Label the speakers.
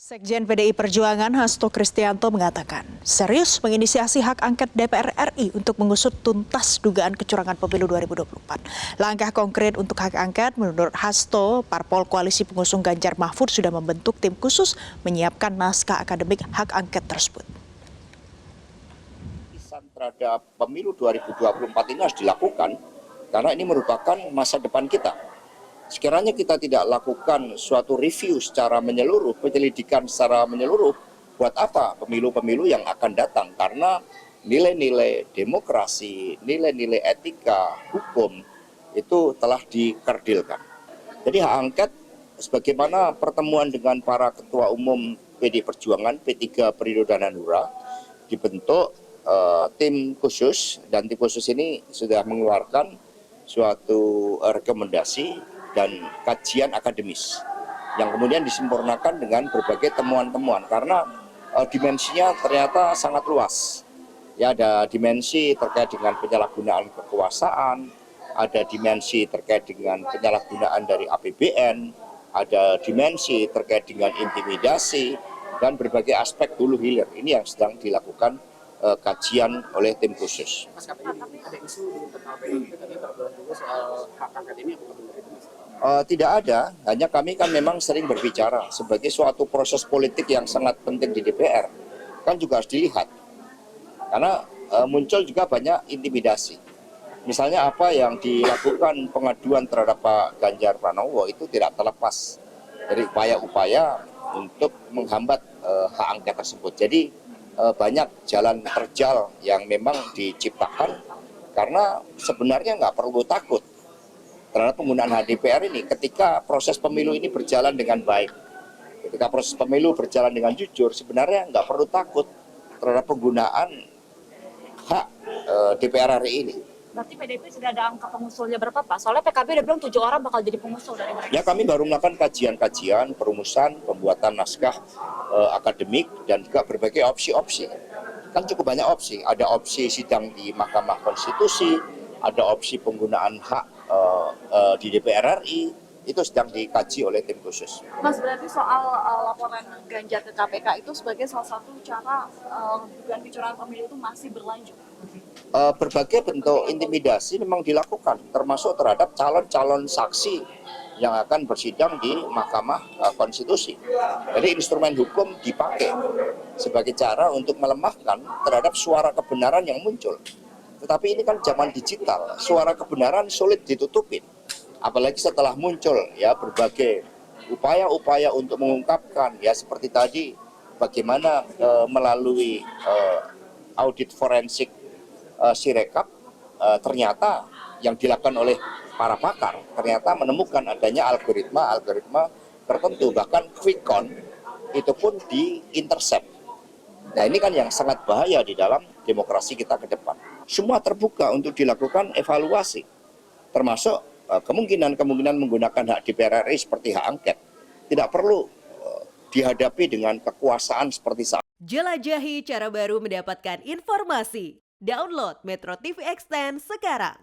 Speaker 1: Sekjen PDI Perjuangan Hasto Kristianto mengatakan serius menginisiasi hak angket DPR RI untuk mengusut tuntas dugaan kecurangan pemilu 2024. Langkah konkret untuk hak angket menurut Hasto, parpol koalisi pengusung Ganjar Mahfud sudah membentuk tim khusus menyiapkan naskah akademik hak angket tersebut.
Speaker 2: Terhadap pemilu 2024 ini harus dilakukan karena ini merupakan masa depan kita. Sekiranya kita tidak lakukan suatu review secara menyeluruh, penyelidikan secara menyeluruh, buat apa pemilu-pemilu yang akan datang? Karena nilai-nilai demokrasi, nilai-nilai etika, hukum itu telah dikerdilkan. Jadi hak angket sebagaimana pertemuan dengan para ketua umum PDI Perjuangan, P3 Perindo dan Hanura, dibentuk tim khusus, dan tim khusus ini sudah mengeluarkan suatu rekomendasi dan kajian akademis yang kemudian disempurnakan dengan berbagai temuan-temuan karena dimensinya ternyata sangat luas. Ya, ada dimensi terkait dengan penyalahgunaan kekuasaan, ada dimensi terkait dengan penyalahgunaan dari APBN, ada dimensi terkait dengan intimidasi dan berbagai aspek hulu hilir. Ini yang sedang dilakukan kajian oleh tim khusus.
Speaker 3: Mas, katanya ada isu di internal PDIP katanya terbelah juga soal hak angket ini, apa benar itu, Mas?
Speaker 2: Tidak ada, hanya kami kan memang sering berbicara sebagai suatu proses politik yang sangat penting di DPR. Kan juga harus dilihat, karena muncul juga banyak intimidasi. Misalnya apa yang dilakukan pengaduan terhadap Pak Ganjar Pranowo itu tidak terlepas dari upaya-upaya untuk menghambat hak angket tersebut. Jadi banyak jalan terjal yang memang diciptakan karena sebenarnya nggak perlu takut terhadap penggunaan hak DPR ini ketika proses pemilu ini berjalan dengan baik. Ketika proses pemilu berjalan dengan jujur, sebenarnya nggak perlu takut terhadap penggunaan hak DPR RI ini.
Speaker 4: Berarti PDIP sudah ada angka pengusulnya berapa, Pak? Soalnya PKB udah bilang 7 orang bakal jadi pengusul dari mereka.
Speaker 2: Ya, kami baru melakukan kajian-kajian, perumusan, pembuatan naskah akademik, dan juga berbagai opsi-opsi. Kan cukup banyak opsi. Ada opsi sidang di Mahkamah Konstitusi, ada opsi penggunaan hak di DPR RI, itu sedang dikaji oleh tim khusus.
Speaker 4: Mas, berarti soal laporan Ganjar ke KPK itu sebagai salah satu cara dugaan kecurangan pemilu itu masih berlanjut?
Speaker 2: Berbagai bentuk intimidasi memang dilakukan, termasuk terhadap calon-calon saksi yang akan bersidang di Mahkamah Konstitusi. Jadi instrumen hukum dipakai sebagai cara untuk melemahkan terhadap suara kebenaran yang muncul. Tetapi ini kan zaman digital, suara kebenaran sulit ditutupin. Apalagi setelah muncul ya berbagai upaya-upaya untuk mengungkapkan, ya seperti tadi bagaimana melalui audit forensik Sirekap, ternyata yang dilakukan oleh para pakar ternyata menemukan adanya algoritma tertentu, bahkan quick count itu pun di-intercept. Nah, ini kan yang sangat bahaya di dalam demokrasi kita ke depan. Semua terbuka untuk dilakukan evaluasi, termasuk kemungkinan menggunakan hak DPR RI seperti hak angket. Tidak perlu dihadapi dengan kekuasaan seperti saat.
Speaker 5: Jelajahi cara baru mendapatkan informasi. Download Metro TV Extend sekarang.